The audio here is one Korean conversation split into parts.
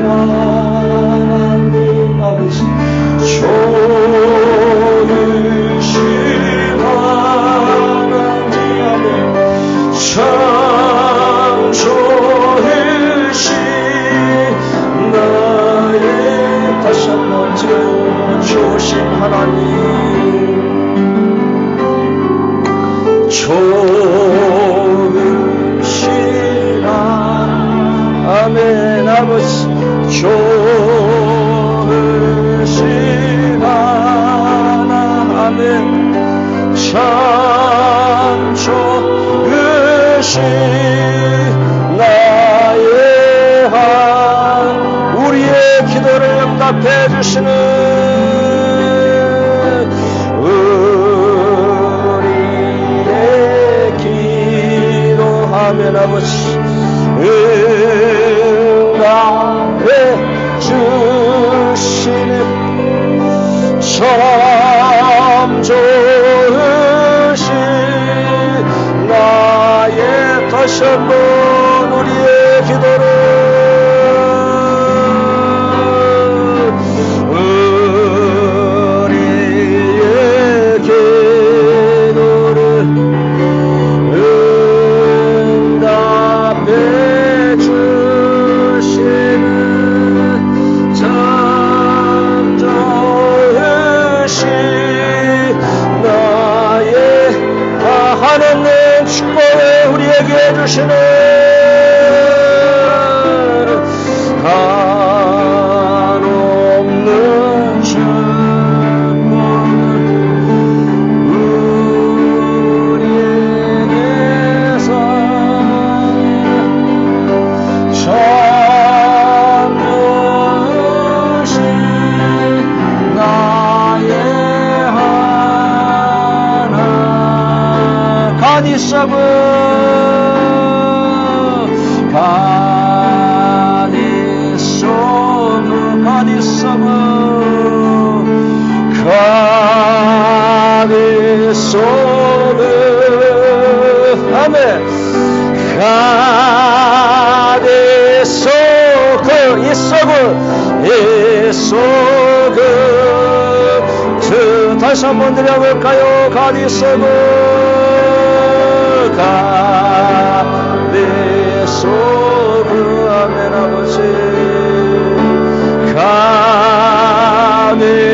하나님 아버지 좋으시라 아멘 아버지 좋으시라 아멘 참 좋으시 나의 한 우리의 기도를 응답해 주시는 아멘 아버지 응답해 주시는 참 좋으신 나의 다시 한번 우리의 기도를 주시는 한없는 축복을 우리에게서 참 좋으신 나의 하나 가디섬은 아멘 이소그 다시 한번 드려볼까요? 가디소그 아멘 아버지 가디소그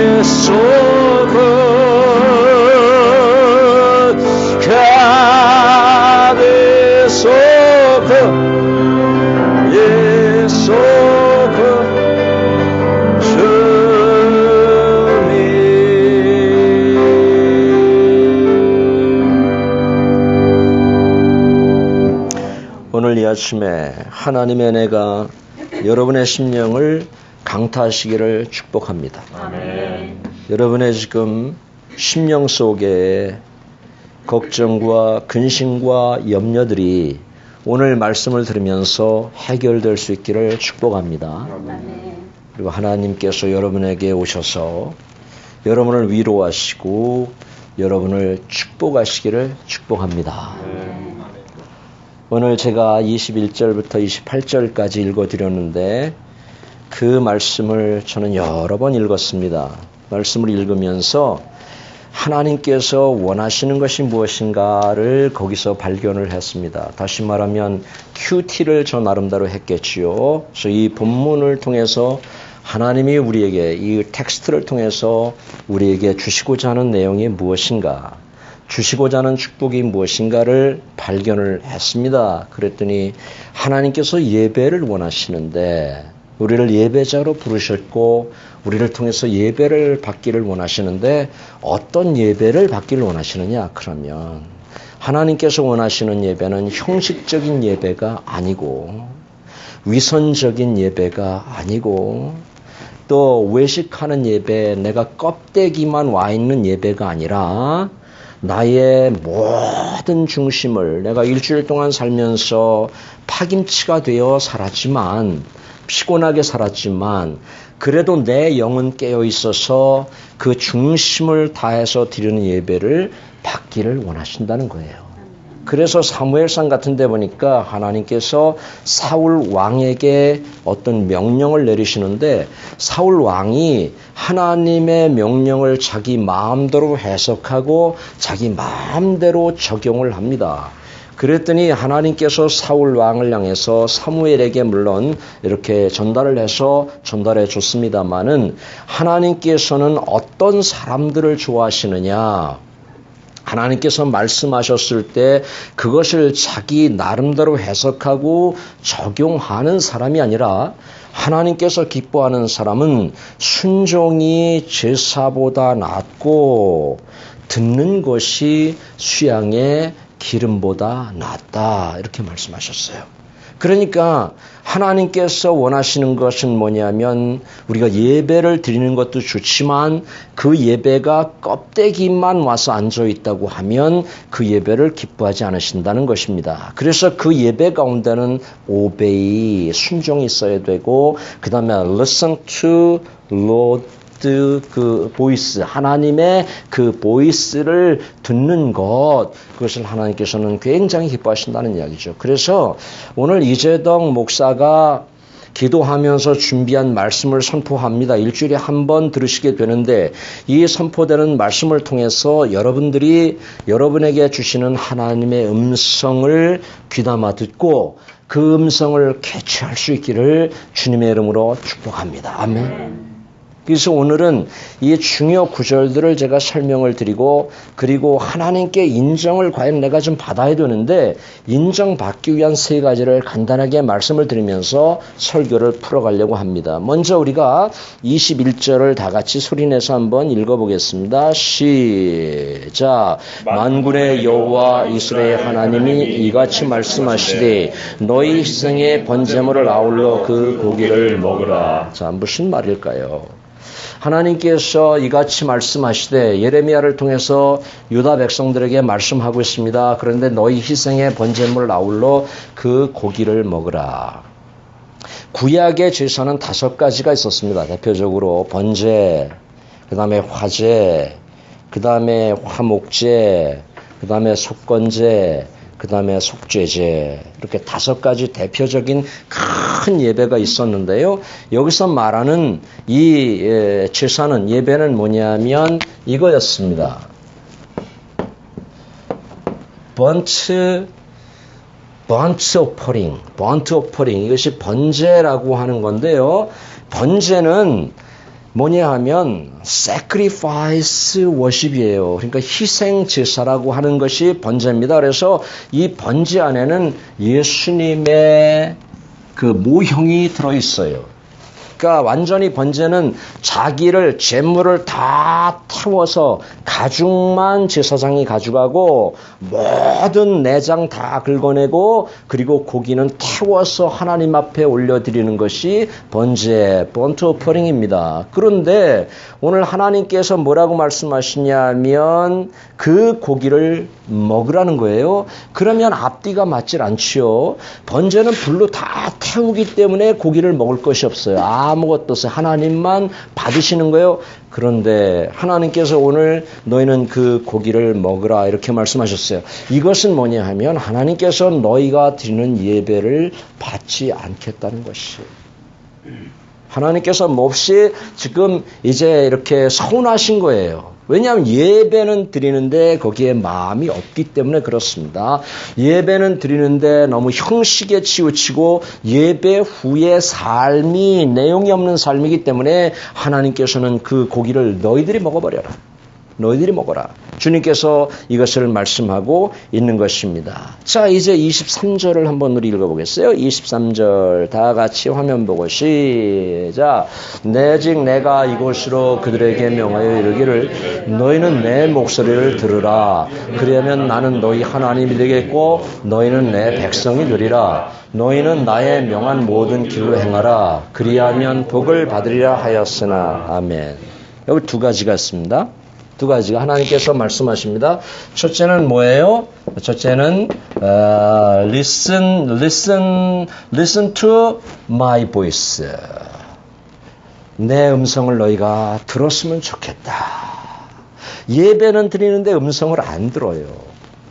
오늘 이 아침에 하나님의 은혜가 여러분의 심령을 강타하시기를 축복합니다. 아멘. 여러분의 지금 심령 속에 걱정과 근심과 염려들이 오늘 말씀을 들으면서 해결될 수 있기를 축복합니다. 아멘. 그리고 하나님께서 여러분에게 오셔서 여러분을 위로하시고 여러분을 축복하시기를 축복합니다. 아멘. 오늘 제가 21절부터 28절까지 읽어드렸는데 그 말씀을 저는 여러 번 읽었습니다. 말씀을 읽으면서 하나님께서 원하시는 것이 무엇인가를 거기서 발견을 했습니다. 다시 말하면 큐티를 저 나름대로 했겠지요. 그래서 이 본문을 통해서 하나님이 우리에게 이 텍스트를 통해서 우리에게 주시고자 하는 내용이 무엇인가, 주시고자 하는 축복이 무엇인가를 발견을 했습니다. 그랬더니 하나님께서 예배를 원하시는데 우리를 예배자로 부르셨고 우리를 통해서 예배를 받기를 원하시는데 어떤 예배를 받기를 원하시느냐? 그러면 하나님께서 원하시는 예배는 형식적인 예배가 아니고 위선적인 예배가 아니고 또 외식하는 예배, 내가 껍데기만 와 있는 예배가 아니라 나의 모든 중심을 내가 일주일 동안 살면서 파김치가 되어 살았지만 피곤하게 살았지만 그래도 내 영은 깨어 있어서 그 중심을 다해서 드리는 예배를 받기를 원하신다는 거예요. 그래서 사무엘상 같은 데 보니까 하나님께서 사울 왕에게 어떤 명령을 내리시는데 사울 왕이 하나님의 명령을 자기 마음대로 해석하고 자기 마음대로 적용을 합니다. 그랬더니 하나님께서 사울 왕을 향해서 사무엘에게 물론 이렇게 전달을 해서 전달해 줬습니다마는 하나님께서는 어떤 사람들을 좋아하시느냐? 하나님께서 말씀하셨을 때 그것을 자기 나름대로 해석하고 적용하는 사람이 아니라 하나님께서 기뻐하는 사람은 순종이 제사보다 낫고 듣는 것이 수양의 기름보다 낫다 이렇게 말씀하셨어요. 그러니까 하나님께서 원하시는 것은 뭐냐면 우리가 예배를 드리는 것도 좋지만 그 예배가 껍데기만 와서 앉아 있다고 하면 그 예배를 기뻐하지 않으신다는 것입니다. 그래서 그 예배 가운데는 obey, 순종이 있어야 되고 그 다음에 listen to Lord 그 보이스, 하나님의 그 보이스를 듣는 것, 그것을 하나님께서는 굉장히 기뻐하신다는 이야기죠. 그래서 오늘 이재덕 목사가 기도하면서 준비한 말씀을 선포합니다. 일주일에 한 번 들으시게 되는데 이 선포되는 말씀을 통해서 여러분들이 여러분에게 주시는 하나님의 음성을 귀담아 듣고 그 음성을 캐치할 수 있기를 주님의 이름으로 축복합니다. 아멘. 그래서 오늘은 이 중요 구절들을 제가 설명을 드리고 그리고 하나님께 인정을 과연 내가 좀 받아야 되는데 인정받기 위한 세 가지를 간단하게 말씀을 드리면서 설교를 풀어가려고 합니다. 먼저 우리가 21절을 다 같이 소리내서 한번 읽어보겠습니다. 시작. 만군의 여호와 이스라엘 하나님이 이같이 말씀하시되 너희 희생의 번제물을 아울러 그 고기를 먹으라. 자, 무슨 말일까요? 하나님께서 이같이 말씀하시되 예레미야를 통해서 유다 백성들에게 말씀하고 있습니다. 그런데 너희 희생의 번제물을 아울러 그 고기를 먹으라. 구약의 제사는 5가지가 있었습니다. 대표적으로 번제, 그 다음에 화제, 그 다음에 화목제, 그 다음에 속건제, 그 다음에 속죄제, 이렇게 5가지 대표적인 큰 예배가 있었는데요. 여기서 말하는 이 제사는 예배는 뭐냐면 이거였습니다. 번트 오퍼링, 이것이 번제라고 하는 건데요. 번제는 뭐냐 하면 sacrifice worship이에요. 그러니까 희생 제사라고 하는 것이 번제입니다. 그래서 이 번제 안에는 예수님의 그 모형이 들어있어요. 그러니까 완전히 번제는 자기를 제물을 다 태워서 가죽만 제사장이 가져가고 모든 내장 다 긁어내고 그리고 고기는 태워서 하나님 앞에 올려드리는 것이 번제, 번트 오퍼링입니다. 그런데 오늘 하나님께서 뭐라고 말씀하시냐면 그 고기를 먹으라는 거예요. 그러면 앞뒤가 맞질 않지요. 번제는 불로 다 태우기 때문에 고기를 먹을 것이 없어요. 아무것도 없어요. 하나님만 받으시는 거예요. 그런데 하나님께서 오늘 너희는 그 고기를 먹으라 이렇게 말씀하셨어요. 이것은 뭐냐 하면 하나님께서 너희가 드리는 예배를 받지 않겠다는 것이에요. 하나님께서 몹시 지금 이제 이렇게 서운하신 거예요. 왜냐하면 예배는 드리는데 거기에 마음이 없기 때문에 그렇습니다. 예배는 드리는데 너무 형식에 치우치고 예배 후의 삶이 내용이 없는 삶이기 때문에 하나님께서는 그 고기를 너희들이 먹어버려라. 너희들이 먹어라. 주님께서 이것을 말씀하고 있는 것입니다. 자, 이제 23절을 한번 우리 읽어보겠어요. 23절 다 같이 화면 보고 시작. 내직 내가 이곳으로 그들에게 명하여 이르기를 너희는 내 목소리를 들으라. 그러면 나는 너희 하나님이 되겠고 너희는 내 백성이 되리라. 너희는 나의 명한 모든 길로 행하라. 그리하면 복을 받으리라 하였으나. 아멘. 여기 2가지가 있습니다. 2가지가 하나님께서 말씀하십니다. 첫째는 뭐예요? 첫째는 listen to my voice. 내 음성을 너희가 들었으면 좋겠다. 예배는 드리는데 음성을 안 들어요.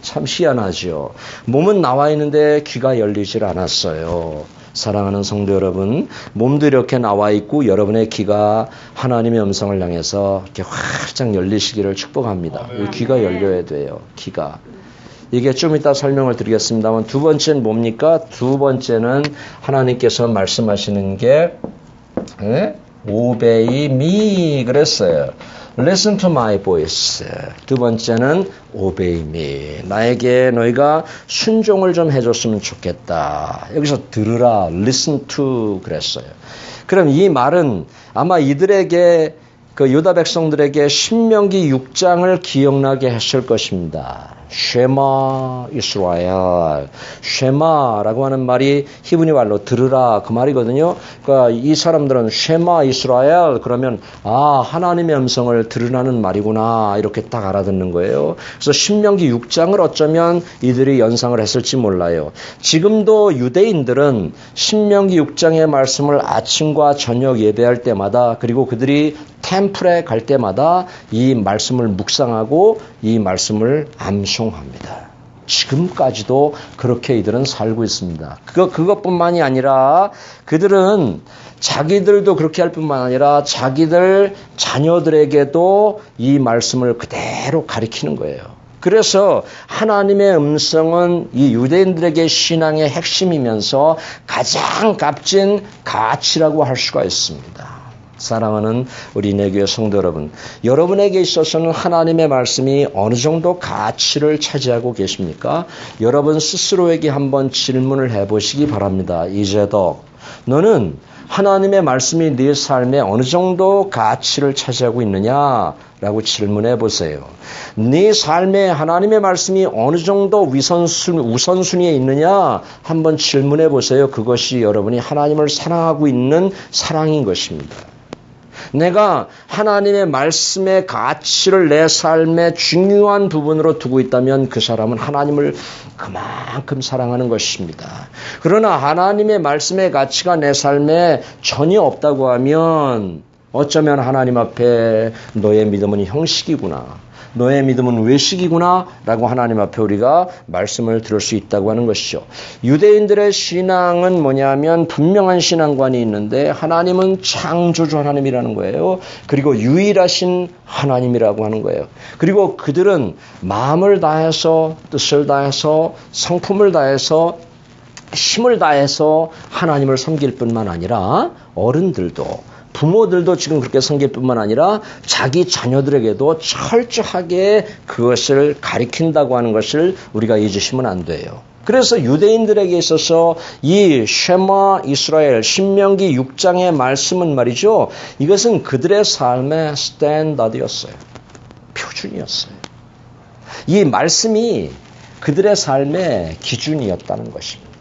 참 희한하죠. 몸은 나와 있는데 귀가 열리질 않았어요. 사랑하는 성도 여러분, 몸도 이렇게 나와 있고 여러분의 귀가 하나님의 음성을 향해서 이렇게 활짝 열리시기를 축복합니다. 귀가 열려야 돼요. 귀가. 이게 좀 이따 설명을 드리겠습니다만 두 번째는 뭡니까? 두 번째는 하나님께서 말씀하시는 게 Obey me 그랬어요. Listen to my voice. 두 번째는 Obey me. 나에게 너희가 순종을 좀 해줬으면 좋겠다. 여기서 들으라. Listen to 그랬어요. 그럼 이 말은 아마 이들에게 그 유다 백성들에게 신명기 6장을 기억나게 했을 것입니다. 쉐마 이스라엘. 쉐마라고 하는 말이 히브리 말로 들으라 그 말이거든요. 그러니까 이 사람들은 쉐마 이스라엘 그러면 하나님의 음성을 들으라는 말이구나 이렇게 딱 알아듣는 거예요. 그래서 신명기 6장을 어쩌면 이들이 연상을 했을지 몰라요. 지금도 유대인들은 신명기 6장의 말씀을 아침과 저녁 예배할 때마다 그리고 그들이 템플에 갈 때마다 이 말씀을 묵상하고 이 말씀을 암송합니다. 지금까지도 그렇게 이들은 살고 있습니다. 그것뿐만이 아니라 그들은 자기들도 그렇게 할 뿐만 아니라 자기들 자녀들에게도 이 말씀을 그대로 가리키는 거예요. 그래서 하나님의 음성은 이 유대인들에게 신앙의 핵심이면서 가장 값진 가치라고 할 수가 있습니다. 사랑하는 우리 내교회 성도 여러분, 여러분에게 있어서는 하나님의 말씀이 어느 정도 가치를 차지하고 계십니까? 여러분 스스로에게 한번 질문을 해보시기 바랍니다. 이제도 너는 하나님의 말씀이 네 삶에 어느 정도 가치를 차지하고 있느냐라고 질문해 보세요. 네 삶에 하나님의 말씀이 어느 정도 우선순위에 있느냐 한번 질문해 보세요. 그것이 여러분이 하나님을 사랑하고 있는 사랑인 것입니다. 내가 하나님의 말씀의 가치를 내 삶의 중요한 부분으로 두고 있다면 그 사람은 하나님을 그만큼 사랑하는 것입니다. 그러나 하나님의 말씀의 가치가 내 삶에 전혀 없다고 하면 어쩌면 하나님 앞에 너의 믿음은 형식이구나. 너의 믿음은 외식이구나 라고 하나님 앞에 우리가 말씀을 들을 수 있다고 하는 것이죠. 유대인들의 신앙은 뭐냐면 분명한 신앙관이 있는데 하나님은 창조주 하나님이라는 거예요. 그리고 유일하신 하나님이라고 하는 거예요. 그리고 그들은 마음을 다해서 뜻을 다해서 성품을 다해서 힘을 다해서 하나님을 섬길 뿐만 아니라 어른들도 부모들도 지금 그렇게 섬길 뿐만 아니라 자기 자녀들에게도 철저하게 그것을 가리킨다고 하는 것을 우리가 잊으시면 안 돼요. 그래서 유대인들에게 있어서 이 쉐마 이스라엘 신명기 6장의 말씀은 말이죠. 이것은 그들의 삶의 스탠다드였어요. 표준이었어요. 이 말씀이 그들의 삶의 기준이었다는 것입니다.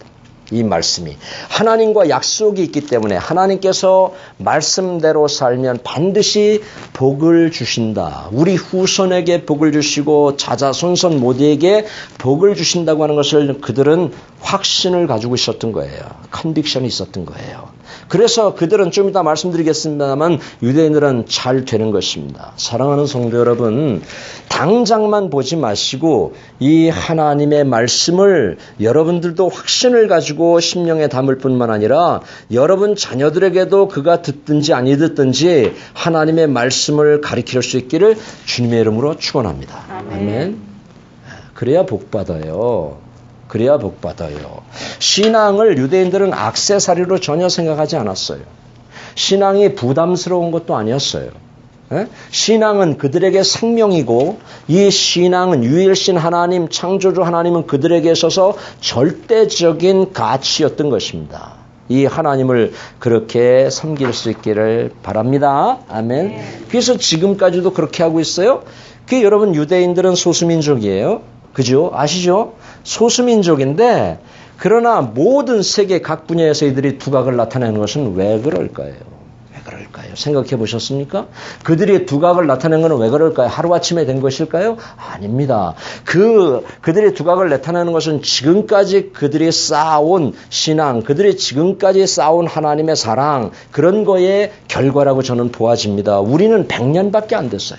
이 말씀이 하나님과 약속이 있기 때문에 하나님께서 말씀대로 살면 반드시 복을 주신다. 우리 후손에게 복을 주시고 자자손손 모두에게 복을 주신다고 하는 것을 그들은 확신을 가지고 있었던 거예요. 컨빅션이 있었던 거예요. 그래서 그들은 좀 이따 말씀드리겠습니다만 유대인들은 잘 되는 것입니다. 사랑하는 성도 여러분, 당장만 보지 마시고 이 하나님의 말씀을 여러분들도 확신을 가지고 심령에 담을 뿐만 아니라 여러분 자녀들에게도 그가 듣든지 아니 듣든지 하나님의 말씀을 가리킬 수 있기를 주님의 이름으로 축원합니다. 아멘. 그래야 복 받아요. 그래야 복 받아요. 신앙을 유대인들은 액세서리로 전혀 생각하지 않았어요. 신앙이 부담스러운 것도 아니었어요. 신앙은 그들에게 생명이고 이 신앙은 유일신 하나님, 창조주 하나님은 그들에게 있어서 절대적인 가치였던 것입니다. 이 하나님을 그렇게 섬길 수 있기를 바랍니다. 아멘. 그래서 지금까지도 그렇게 하고 있어요. 여러분 유대인들은 소수민족이에요. 그죠? 아시죠? 소수민족인데 그러나 모든 세계 각 분야에서 이들이 두각을 나타내는 것은 왜 그럴까요? 왜 그럴까요? 생각해 보셨습니까? 그들이 두각을 나타내는 것은 왜 그럴까요? 하루아침에 된 것일까요? 아닙니다. 그들이 두각을 나타내는 것은 지금까지 그들이 쌓아온 신앙, 그들이 지금까지 쌓아온 하나님의 사랑, 그런 거의 결과라고 저는 보아집니다. 우리는 100년밖에 안 됐어요.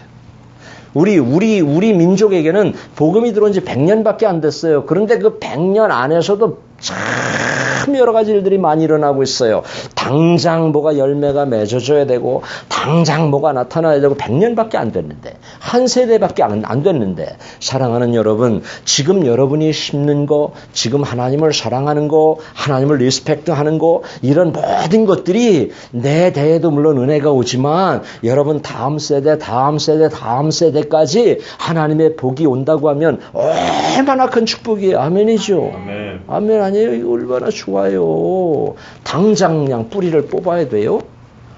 우리 민족에게는 복음이 들어온 지 100년밖에 안 됐어요. 그런데 그 100년 안에서도 참 여러 가지 일들이 많이 일어나고 있어요. 당장 뭐가 열매가 맺어져야 되고 당장 뭐가 나타나야 되고 100년밖에 안 됐는데 한 세대밖에 안 됐는데 사랑하는 여러분 지금 여러분이 심는 거 지금 하나님을 사랑하는 거 하나님을 리스펙트하는 거 이런 모든 것들이 내 대에도 물론 은혜가 오지만 여러분 다음 세대까지 하나님의 복이 온다고 하면 얼마나 큰 축복이에요. 아멘이죠. 아멘. 아멘 아니에요. 이거 얼마나 좋아요. 당장 그냥 뿌리를 뽑아야 돼요.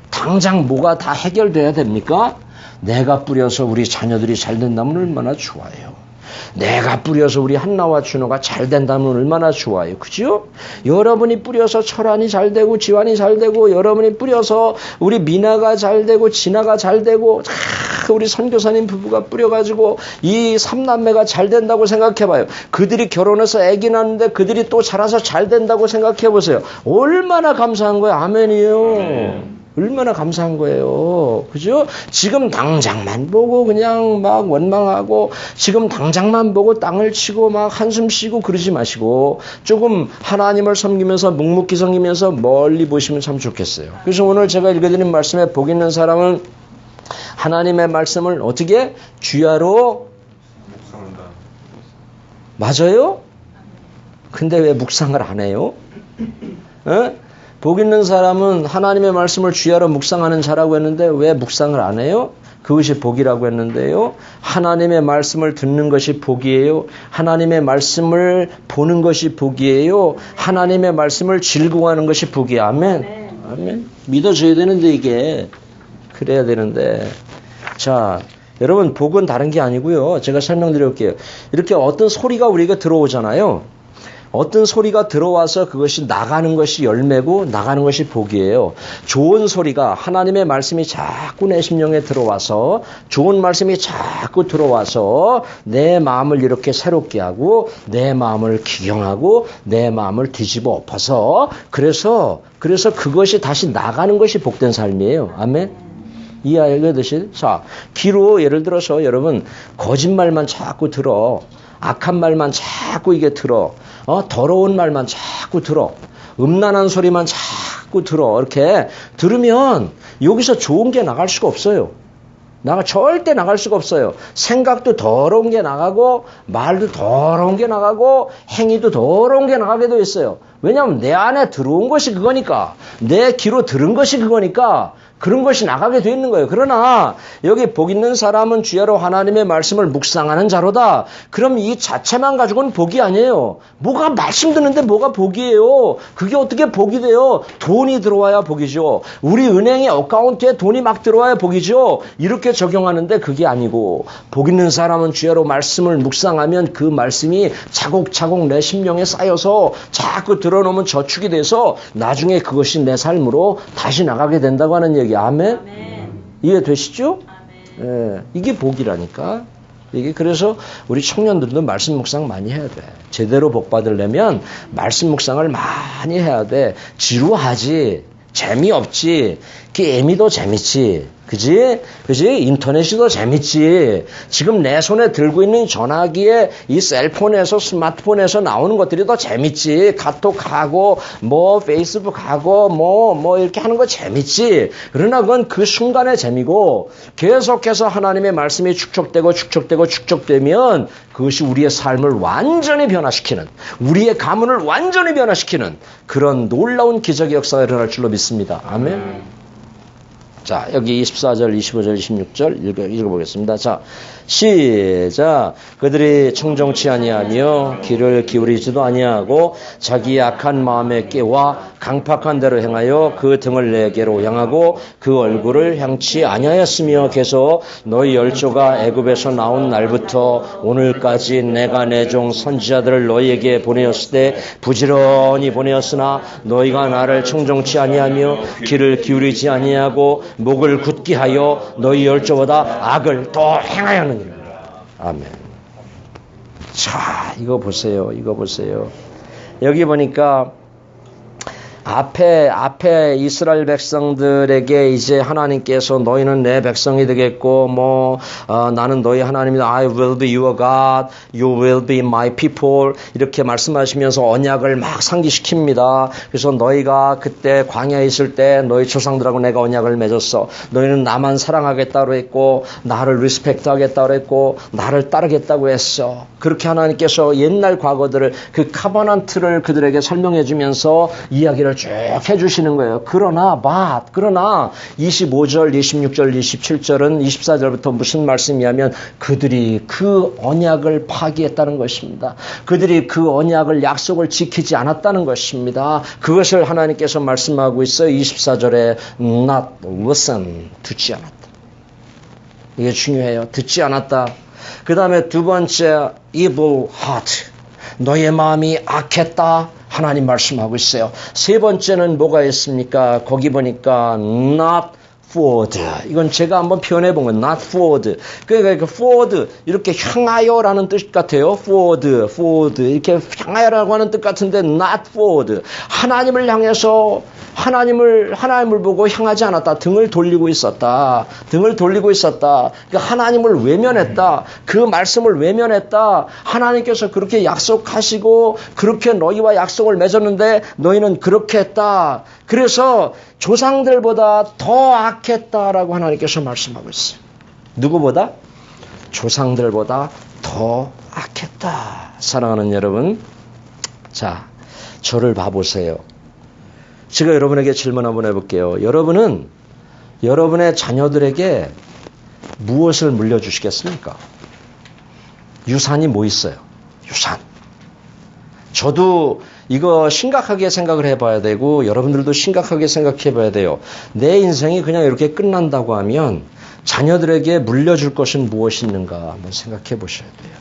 당장 뭐가 다 해결돼야 됩니까? 내가 뿌려서 우리 자녀들이 잘 된다면 얼마나 좋아요. 내가 뿌려서 우리 한나와 준호가 잘 된다면 얼마나 좋아요. 그죠? 여러분이 뿌려서 철환이 잘 되고 지환이 잘 되고 여러분이 뿌려서 우리 미나가 잘 되고 진아가 잘 되고 우리 선교사님 부부가 뿌려가지고 이 삼남매가 잘 된다고 생각해봐요. 그들이 결혼해서 아기 낳는데 그들이 또 자라서 잘 된다고 생각해보세요. 얼마나 감사한 거예요. 아멘이에요. 얼마나 감사한 거예요. 그죠? 지금 당장만 보고 그냥 막 원망하고 지금 당장만 보고 땅을 치고 막 한숨 쉬고 그러지 마시고 조금 하나님을 섬기면서 묵묵히 섬기면서 멀리 보시면 참 좋겠어요. 그래서 오늘 제가 읽어드린 말씀에 복 있는 사람은 하나님의 말씀을 어떻게? 주야로 묵상한다. 맞아요? 근데 왜 묵상을 안 해요? 복 있는 사람은 하나님의 말씀을 주야로 묵상하는 자라고 했는데 왜 묵상을 안 해요? 그것이 복이라고 했는데요. 하나님의 말씀을 듣는 것이 복이에요. 하나님의 말씀을 보는 것이 복이에요. 하나님의 말씀을 즐거워하는 것이 복이에요. 아멘. 아멘. 믿어줘야 되는데 이게 그래야 되는데 자 여러분 복은 다른 게 아니고요. 제가 설명드릴게요. 이렇게 어떤 소리가 우리에게 들어오잖아요. 어떤 소리가 들어와서 그것이 나가는 것이 열매고 나가는 것이 복이에요. 좋은 소리가 하나님의 말씀이 자꾸 내 심령에 들어와서 좋은 말씀이 자꾸 들어와서 내 마음을 이렇게 새롭게 하고 내 마음을 기경하고 내 마음을 뒤집어 엎어서 그래서 그것이 다시 나가는 것이 복된 삶이에요. 아멘. 이해하시듯이 자 귀로 예를 들어서 여러분 거짓말만 자꾸 들어 악한 말만 자꾸 이게 들어 더러운 말만 자꾸 들어 음란한 소리만 자꾸 들어 이렇게 들으면 여기서 좋은 게 나갈 수가 없어요. 절대 나갈 수가 없어요. 생각도 더러운 게 나가고 말도 더러운 게 나가고 행위도 더러운 게 나가게 되어 있어요. 왜냐하면 내 안에 들어온 것이 그거니까 내 귀로 들은 것이 그거니까 그런 것이 나가게 되어 있는 거예요. 그러나 여기 복 있는 사람은 주야로 하나님의 말씀을 묵상하는 자로다. 그럼 이 자체만 가지고는 복이 아니에요. 뭐가 말씀 듣는데 뭐가 복이에요. 그게 어떻게 복이 돼요. 돈이 들어와야 복이죠. 우리 은행의 어카운트에 돈이 막 들어와야 복이죠. 이렇게 적용하는데 그게 아니고 복 있는 사람은 주야로 말씀을 묵상하면 그 말씀이 차곡차곡 내 심령에 쌓여서 자꾸 들어놓으면 저축이 돼서 나중에 그것이 내 삶으로 다시 나가게 된다고 하는 얘기. 아멘? 아멘. 이해되시죠? 아멘. 예, 이게 복이라니까. 이게 그래서 우리 청년들도 말씀 묵상 많이 해야 돼. 제대로 복 받으려면 말씀 묵상을 많이 해야 돼. 지루하지, 재미없지, 게임이 더 재밌지. 그지? 인터넷이 더 재밌지. 지금 내 손에 들고 있는 전화기에 이 셀폰에서 스마트폰에서 나오는 것들이 더 재밌지. 카톡하고 페이스북하고 이렇게 하는 거 재밌지. 그러나 그건 그 순간의 재미고 계속해서 하나님의 말씀이 축적되면 그것이 우리의 삶을 완전히 변화시키는 우리의 가문을 완전히 변화시키는 그런 놀라운 기적의 역사가 일어날 줄로 믿습니다. 아멘. 자, 여기 24절, 25절, 26절 읽어보겠습니다. 자, 시작. 그들이 청정치 아니하며 귀를 기울이지도 아니하고 자기의 악한 마음에 깨와 강팍한 대로 행하여 그 등을 내게로 향하고 그 얼굴을 향치 아니하였으며 계속 너희 열조가 애굽에서 나온 날부터 오늘까지 내가 내 종 선지자들을 너희에게 보내었을 때 부지런히 보내었으나 너희가 나를 청정치 아니하며 귀를 기울이지 아니하고 목을 굳게 하여 너희 열조보다 악을 더 행하였느니라. 아멘. 자, 이거 보세요. 여기 보니까 앞에 이스라엘 백성들에게 이제 하나님께서 너희는 내 백성이 되겠고, 나는 너희 하나님이다. I will be your God. You will be my people. 이렇게 말씀하시면서 언약을 막 상기시킵니다. 그래서 너희가 그때 광야에 있을 때 너희 조상들하고 내가 언약을 맺었어. 너희는 나만 사랑하겠다고 했고, 나를 리스펙트 하겠다고 했고, 나를 따르겠다고 했어. 그렇게 하나님께서 옛날 과거들을 그 카바넌트를 그들에게 설명해 주면서 이야기를 쭉 해주시는 거예요. 그러나 25절, 26절, 27절은 24절부터 무슨 말씀이냐면 그들이 그 언약을 파기했다는 것입니다. 그들이 그 언약을 약속을 지키지 않았다는 것입니다. 그것을 하나님께서 말씀하고 있어요. 24절에 not listen, 듣지 않았다. 이게 중요해요. 듣지 않았다. 그 다음에 두 번째 evil heart, 너의 마음이 악했다. 하나님 말씀하고 있어요. 세 번째는 뭐가 있습니까? 거기 보니까 not forward. 이건 제가 한번 표현해 본 건 not forward. 그러니까 forward 이렇게 향하여라는 뜻 같아요. forward 이렇게 향하여라고 하는 뜻 같은데 not forward. 하나님을 향해서 하나님을 보고 향하지 않았다. 등을 돌리고 있었다. 그러니까 하나님을 외면했다. 그 말씀을 외면했다. 하나님께서 그렇게 약속하시고 그렇게 너희와 약속을 맺었는데 너희는 그렇게 했다. 그래서 조상들보다 더 악했다라고 하나님께서 말씀하고 있어요. 누구보다? 조상들보다 더 악했다. 사랑하는 여러분, 자, 저를 봐보세요. 제가 여러분에게 질문 한번 해볼게요. 여러분은 여러분의 자녀들에게 무엇을 물려주시겠습니까? 유산이 뭐 있어요? 유산. 저도 이거 심각하게 생각을 해봐야 되고 여러분들도 심각하게 생각해 봐야 돼요. 내 인생이 그냥 이렇게 끝난다고 하면 자녀들에게 물려줄 것은 무엇이 있는가 한번 생각해 보셔야 돼요.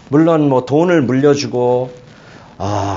물론 돈을 물려주고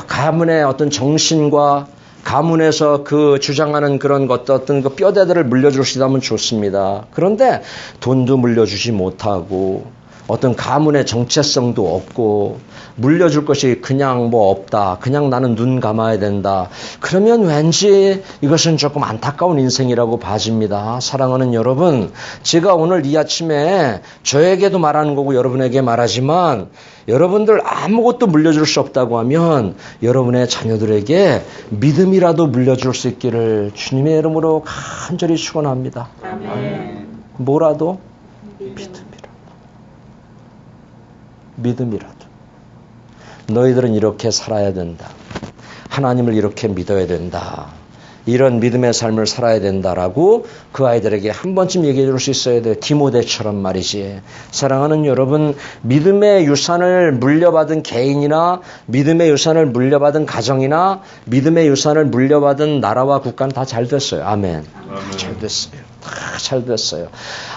가문의 어떤 정신과 가문에서 그 주장하는 그런 것, 어떤 그 뼈대들을 물려줄 수 있다면 좋습니다. 그런데 돈도 물려주지 못하고 어떤 가문의 정체성도 없고 물려줄 것이 그냥 없다. 그냥 나는 눈 감아야 된다. 그러면 왠지 이것은 조금 안타까운 인생이라고 봐집니다. 사랑하는 여러분, 제가 오늘 이 아침에 저에게도 말하는 거고 여러분에게 말하지만 여러분들 아무것도 물려줄 수 없다고 하면 여러분의 자녀들에게 믿음이라도 물려줄 수 있기를 주님의 이름으로 간절히 축원합니다. 아멘. 뭐라도? 믿음이라도. 너희들은 이렇게 살아야 된다. 하나님을 이렇게 믿어야 된다. 이런 믿음의 삶을 살아야 된다라고 그 아이들에게 한 번쯤 얘기해 줄 수 있어야 돼요. 디모데처럼 말이지. 사랑하는 여러분, 믿음의 유산을 물려받은 개인이나 믿음의 유산을 물려받은 가정이나 믿음의 유산을 물려받은 나라와 국가는 다 잘 됐어요. 아멘. 잘 됐어요. 다 잘 됐어요.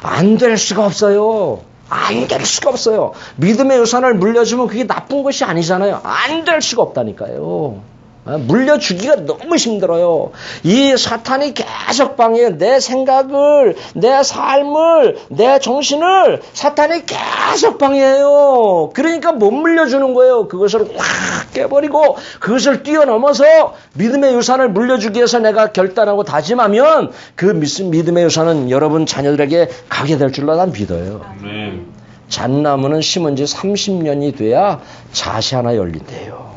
안 될 수가 없어요. 안 될 수가 없어요. 믿음의 유산을 물려주면 그게 나쁜 것이 아니잖아요. 안 될 수가 없다니까요. 물려주기가 너무 힘들어요. 이 사탄이 계속 방해해요. 내 생각을, 내 삶을, 내 정신을 사탄이 계속 방해해요. 그러니까 못 물려주는 거예요. 그것을 확 깨버리고 그것을 뛰어넘어서 믿음의 유산을 물려주기 위해서 내가 결단하고 다짐하면 그 믿음의 유산은 여러분 자녀들에게 가게 될 줄로 난 믿어요. 잣나무는 심은 지 30년이 돼야 잣이 하나 열린대요.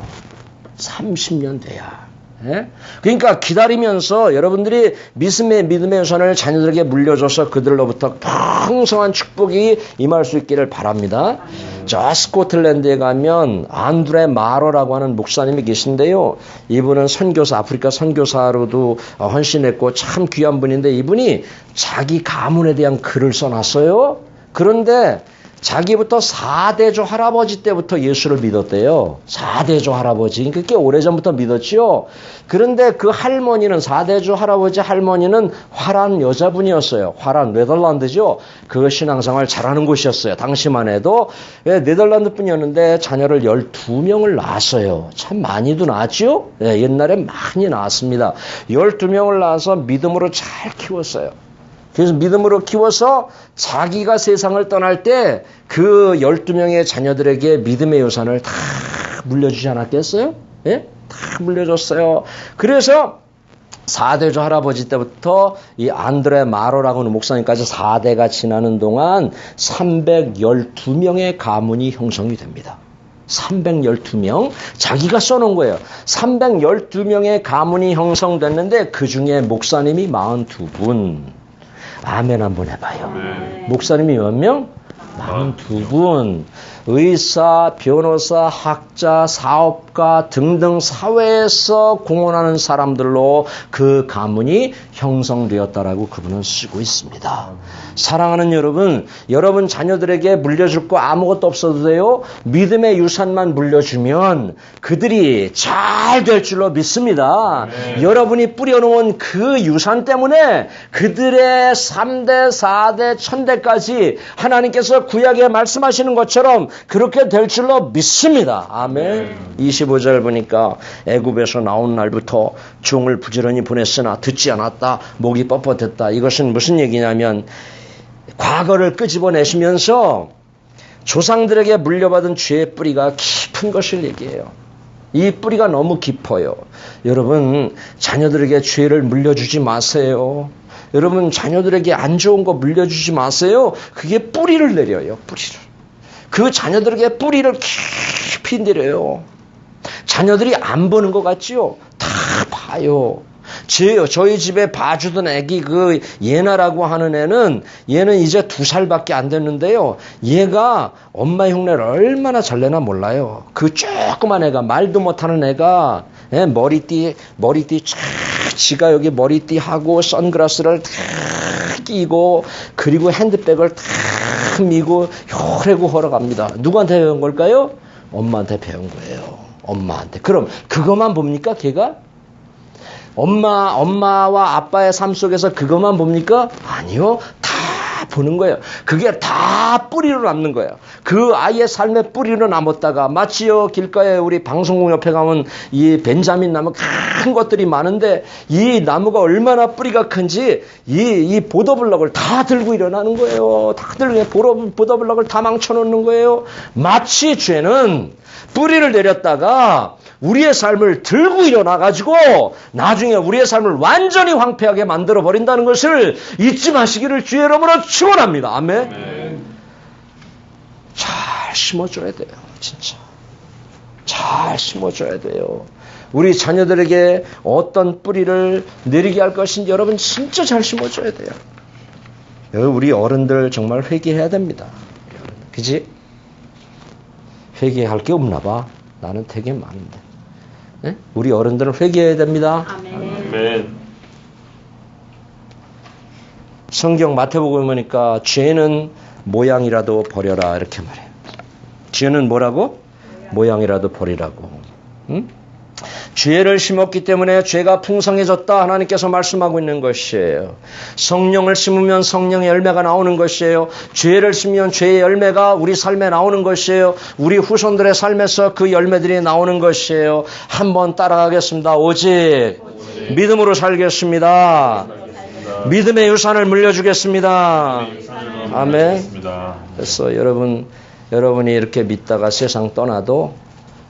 30년 돼야. 예? 그러니까 기다리면서 여러분들이 믿음의 유산을 자녀들에게 물려줘서 그들로부터 풍성한 축복이 임할 수 있기를 바랍니다. 저 스코틀랜드에 가면 안드레 마로라고 하는 목사님이 계신데요. 이분은 선교사, 아프리카 선교사로도 헌신했고 참 귀한 분인데 이분이 자기 가문에 대한 글을 써놨어요. 그런데 자기부터 4대조 할아버지 때부터 예수를 믿었대요. 4대조 할아버지. 그게 오래전부터 믿었지요. 그런데 그 할머니는 4대조 할머니는 화란 여자분이었어요. 화란 네덜란드죠. 그 신앙생활 잘하는 곳이었어요. 당시만 해도. 네덜란드 뿐이었는데 자녀를 12명을 낳았어요. 참 많이도 낳았죠. 옛날에 많이 낳았습니다. 12명을 낳아서 믿음으로 잘 키웠어요. 그래서 믿음으로 키워서 자기가 세상을 떠날 때 그 12명의 자녀들에게 믿음의 유산을 다 물려주지 않았겠어요? 예? 다 물려줬어요. 그래서 4대조 할아버지 때부터 이 안드레 마로라고 하는 목사님까지 4대가 지나는 동안 312명의 가문이 형성이 됩니다. 312명. 자기가 써놓은 거예요. 312명의 가문이 형성됐는데 그 중에 목사님이 42분. 아멘 한번 해봐요. 목사님이 몇 명? 42분. 의사, 변호사, 학자, 사업가 등등 사회에서 공헌하는 사람들로 그 가문이 형성되었다라고 그분은 쓰고 있습니다. 사랑하는 여러분, 여러분 자녀들에게 물려줄 거 아무것도 없어도 돼요. 믿음의 유산만 물려주면 그들이 잘 될 줄로 믿습니다. 여러분이 뿌려놓은 그 유산 때문에 그들의 3대, 4대, 1000대까지 하나님께서 구약에 말씀하시는 것처럼 그렇게 될 줄로 믿습니다. 아멘. 25절 보니까 애굽에서 나온 날부터 종을 부지런히 보냈으나 듣지 않았다. 목이 뻣뻣했다. 이것은 무슨 얘기냐면 과거를 끄집어내시면서 조상들에게 물려받은 죄의 뿌리가 깊은 것을 얘기해요. 이 뿌리가 너무 깊어요. 여러분 자녀들에게 죄를 물려주지 마세요. 여러분 자녀들에게 안 좋은 거 물려주지 마세요. 그게 뿌리를 내려요. 뿌리를. 그 자녀들에게 뿌리를 깊이 내려요. 자녀들이 안 보는 것 같지요? 다 봐요. 저희 집에 봐주던 애기 그 예나라고 하는 얘는 이제 2살밖에 안 됐는데요. 얘가 엄마 흉내를 얼마나 잘 내나 몰라요. 그 조그만 애가 말도 못하는 애가 머리띠 지가 여기 머리띠 하고 선글라스를 다 끼고 그리고 핸드백을 다 미고 호래고 걸어갑니다. 누구한테 배운 걸까요? 엄마한테 배운 거예요. 엄마한테. 그럼 그것만 봅니까? 걔가? 엄마와 아빠의 삶 속에서 그것만 봅니까? 아니요. 다 보는 거예요. 그게 다 뿌리로 남는 거예요. 그 아이의 삶의 뿌리로 남았다가 마치요 길가에 우리 방송국 옆에 가면 이 벤자민 나무 큰 것들이 많은데 이 나무가 얼마나 뿌리가 큰지 이 보더블럭을 다 들고 일어나는 거예요. 다 들고 보더블럭을 다 망쳐놓는 거예요. 마치 죄는 뿌리를 내렸다가 우리의 삶을 들고 일어나가지고 나중에 우리의 삶을 완전히 황폐하게 만들어버린다는 것을 잊지 마시기를 주의 이름으로 축원합니다. 아멘. 잘 심어줘야 돼요. 진짜. 잘 심어줘야 돼요. 우리 자녀들에게 어떤 뿌리를 내리게 할 것인지 여러분 진짜 잘 심어줘야 돼요. 우리 어른들 정말 회개해야 됩니다. 그지? 회개할 게 없나 봐. 나는 되게 많은데. 네? 우리 어른들은 회개해야 됩니다. 아멘. 성경 마태복음 보니까 죄는 모양이라도 버려라 이렇게 말해요. 죄는 뭐라고? 모양이라도 버리라고. 응? 죄를 심었기 때문에 죄가 풍성해졌다 하나님께서 말씀하고 있는 것이에요. 성령을 심으면 성령의 열매가 나오는 것이에요. 죄를 심으면 죄의 열매가 우리 삶에 나오는 것이에요. 우리 후손들의 삶에서 그 열매들이 나오는 것이에요. 한번 따라가겠습니다. 오직 믿음으로 살겠습니다. 믿음의 유산을 물려주겠습니다. 아멘. 그래서 여러분이 이렇게 믿다가 세상 떠나도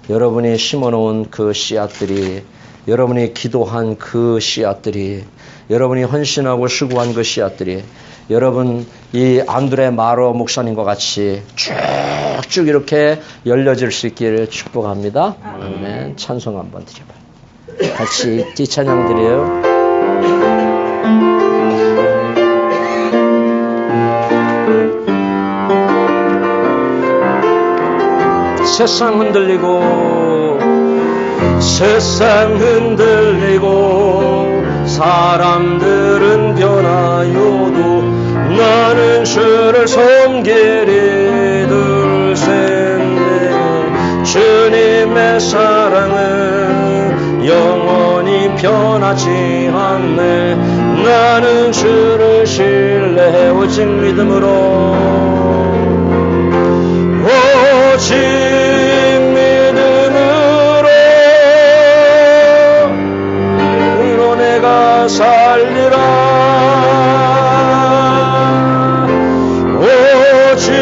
여러분이 심어놓은 그 씨앗들이, 여러분이 기도한 그 씨앗들이, 여러분이 헌신하고 수고한 그 씨앗들이, 여러분 이 안드레 마로 목사님과 같이 쭉쭉 이렇게 열려질 수 있기를 축복합니다. 아멘. 찬송 한번 드려봐요. 같이 띠찬양 드려요. 세상 흔들리고 사람들은 변하여도 나는 주를 섬기리 둘셋넷 주님의 사랑은 영원히 변하지 않네. 나는 주를 신뢰해 오직 믿음으로 내가 살리라. 오직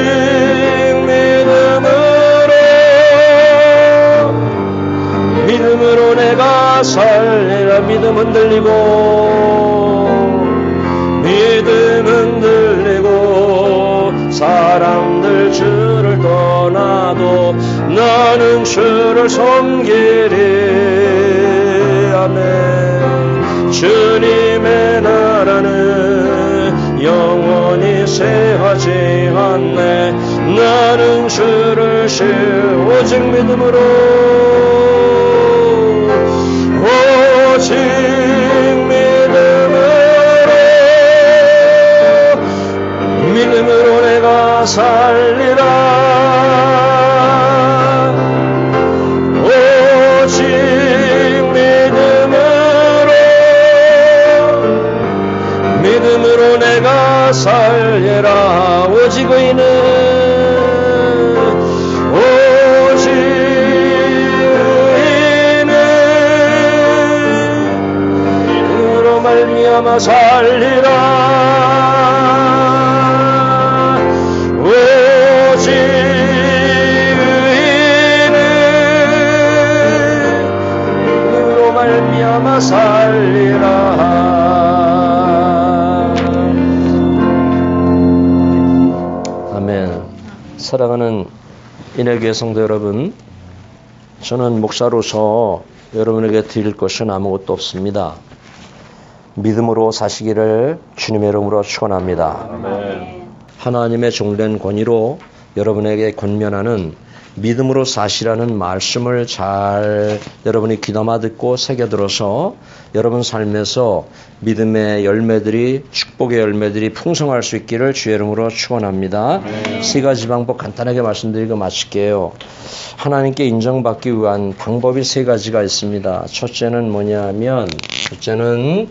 믿음으로 내가 살리라. 믿음 흔들리고 믿음 흔들리고 사람들 주를 떠나도 나는 주를 섬기리. 아멘. 주님의 나라는 영원히 쇠하지 않네. 나는 주를 오직 믿음으로 오직 믿음으로 내가 살리라. 오직 믿음으로 내가 살리라. 오직 의인은 믿음으로 말미암아 살리라. 오직 의인은 믿음으로 말미암아 살리라. 아멘. 사랑하는 인해교회 성도 여러분, 저는 목사로서 여러분에게 드릴 것은 아무것도 없습니다. 믿음으로 사시기를 주님의 이름으로 축원합니다. 아멘. 하나님의 종된 권위로 여러분에게 권면하는 믿음으로 사시라는 말씀을 잘 여러분이 귀담아 듣고 새겨들어서 여러분 삶에서 믿음의 열매들이, 축복의 열매들이 풍성할 수 있기를 주의 이름으로 축원합니다. 세 가지 방법 간단하게 말씀드리고 마칠게요. 하나님께 인정받기 위한 방법이 세 가지가 있습니다. 첫째는 뭐냐면, 첫째는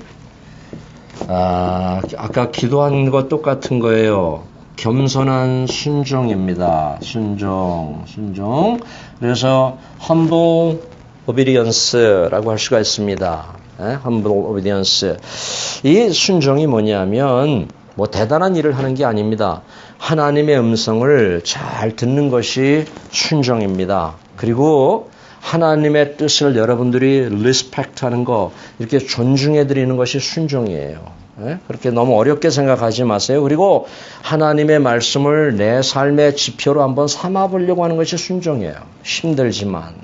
아까 기도한 것 똑같은 거예요. 겸손한 순종입니다. 순종. 그래서 humble obedience라고 할 수가 있습니다. humble obedience. 이 순종이 뭐냐면 뭐 대단한 일을 하는 게 아닙니다. 하나님의 음성을 잘 듣는 것이 순종입니다. 그리고 하나님의 뜻을 여러분들이 리스펙트하는 거, 이렇게 존중해 드리는 것이 순종이에요. 그렇게 너무 어렵게 생각하지 마세요. 그리고 하나님의 말씀을 내 삶의 지표로 한번 삼아보려고 하는 것이 순종이에요. 힘들지만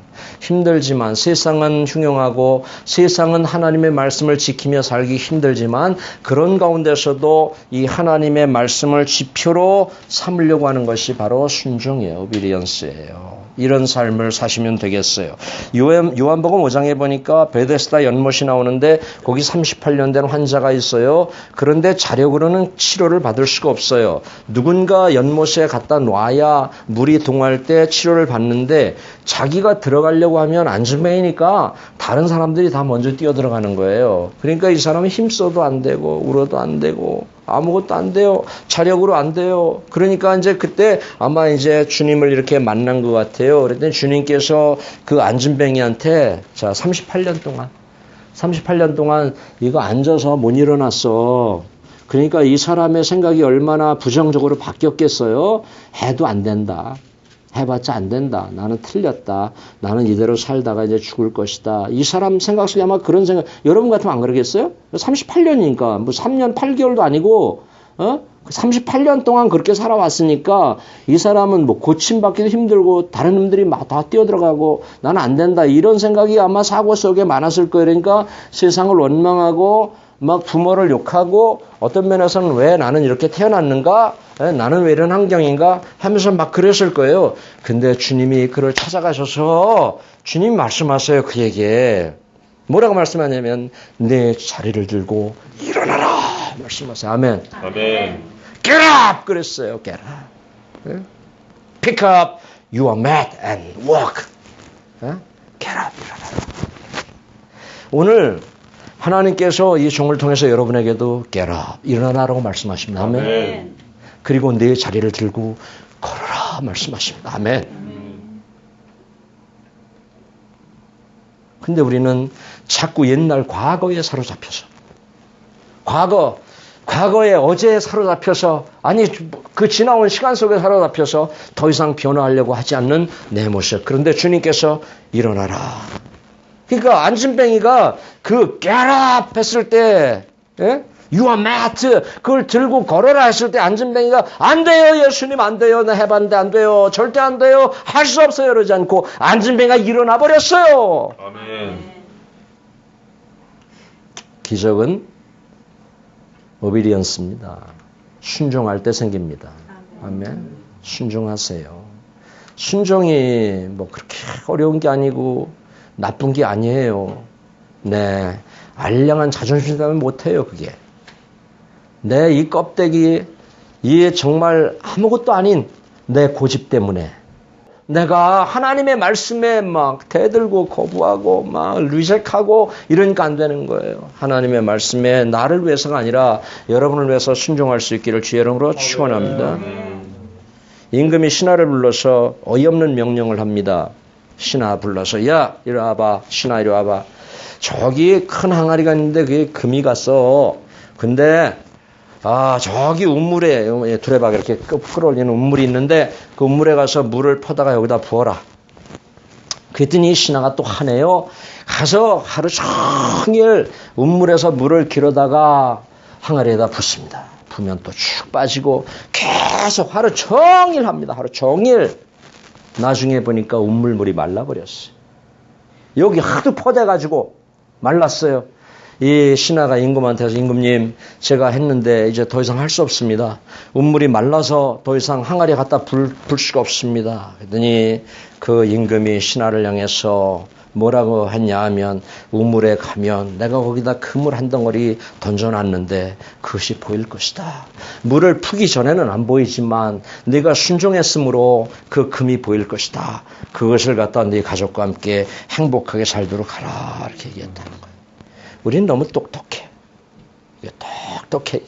세상은 흉흉하고 세상은 하나님의 말씀을 지키며 살기 힘들지만 그런 가운데서도 이 하나님의 말씀을 지표로 삼으려고 하는 것이 바로 순종이에요. 오비디언스예요. 이런 삶을 사시면 되겠어요. 요한복음 5장에 보니까 베데스다 연못이 나오는데 거기 38년 된 환자가 있어요. 그런데 자력으로는 치료를 받을 수가 없어요. 누군가 연못에 갖다 놔야 물이 동할 때 치료를 받는데 자기가 들어가려고 하면 안전뱅이니까 다른 사람들이 다 먼저 뛰어 들어가는 거예요. 그러니까 이 사람은 힘써도 안 되고 울어도 안 되고 아무것도 안 돼요. 자력으로 안 돼요. 그러니까 이제 그때 아마 이제 주님을 이렇게 만난 것 같아요. 그랬더니 주님께서 그 안전뱅이한테 자 38년 동안 이거 앉아서 못 일어났어. 그러니까 이 사람의 생각이 얼마나 부정적으로 바뀌었겠어요. 해도 안 된다. 해봤자 안 된다. 나는 틀렸다. 나는 이대로 살다가 이제 죽을 것이다. 이 사람 생각 속에 아마 그런 생각, 여러분 같으면 안 그러겠어요? 38년이니까, 뭐 3년 8개월도 아니고, 38년 동안 그렇게 살아왔으니까 이 사람은 뭐 고침받기도 힘들고 다른 놈들이 막 다 뛰어들어가고 나는 안 된다. 이런 생각이 아마 사고 속에 많았을 거예요. 그러니까 세상을 원망하고 막 부모를 욕하고 어떤 면에서는 왜 나는 이렇게 태어났는가? 나는 왜 이런 환경인가? 하면서 막 그랬을 거예요. 근데 주님이 그를 찾아가셔서 주님이 말씀하세요. 그에게. 뭐라고 말씀하냐면 내 자리를 들고 일어나라. 말씀하세요. 아멘. 아멘. Get up! 그랬어요. Get up. Pick up your mat and walk. Get up. 일어나라. 오늘 하나님께서 이 종을 통해서 여러분에게도 get up. 일어나라고 말씀하십니다. 아멘. 아멘. 그리고 내 자리를 들고 걸어라 말씀하십니다. 아멘. 근데 우리는 자꾸 옛날 과거에 사로잡혀서 과거에 어제에 사로잡혀서 아니 그 지나온 시간 속에 사로잡혀서 더 이상 변화하려고 하지 않는 내 모습. 그런데 주님께서 일어나라. 그러니까 안진뱅이가 그 get up 했을 때, 예? You are mad. 그걸 들고 걸어라 했을 때 안진뱅이가 안 돼요, 예수님 안 돼요. 나 해봤는데 안 돼요. 절대 안 돼요. 할 수 없어요. 이러지 않고 안진뱅이가 일어나 버렸어요. 아멘. 기적은 오비디언스입니다. 순종할 때 생깁니다. 아멘. 순종하세요. 순종이 뭐 그렇게 어려운 게 아니고 나쁜 게 아니에요. 네. 알량한 자존심 때문에 못해요, 그게. 내 이 껍데기, 이 정말 아무것도 아닌 내 고집 때문에 내가 하나님의 말씀에 막 대들고 거부하고 막 리젝하고 이러니까 안 되는 거예요. 하나님의 말씀에 나를 위해서가 아니라 여러분을 위해서 순종할 수 있기를 주의 이름으로 축원합니다. 임금이 신하를 불러서 어이없는 명령을 합니다. 신하 불러서 야 이리 와봐. 신하 이리 와봐. 저기 큰 항아리가 있는데 그게 금이 갔어. 근데 저기 운물에 두레박 이렇게 끌어올리는 운물이 있는데 그 운물에 가서 물을 퍼다가 여기다 부어라. 그랬더니 신하가 또 하네요. 가서 하루 종일 운물에서 물을 길어다가 항아리에다 붓습니다. 부면 또 쭉 빠지고 계속 하루 종일 합니다. 하루 종일. 나중에 보니까 운물물이 말라버렸어요. 여기 하도 퍼대가지고 말랐어요. 이 신하가 임금한테서 임금님 제가 했는데 이제 더 이상 할 수 없습니다. 운물이 말라서 더 이상 항아리에 갖다 불 수가 없습니다. 그랬더니 그 임금이 신하를 향해서 뭐라고 했냐 하면 우물에 가면 내가 거기다 그물 한 덩어리 던져놨는데 그것이 보일 것이다. 물을 푸기 전에는 안 보이지만 네가 순종했으므로 그 금이 보일 것이다. 그것을 갖다 네 가족과 함께 행복하게 살도록 하라. 이렇게 얘기했다는 거예요. 우리는 너무 똑똑해. 이게 똑똑해.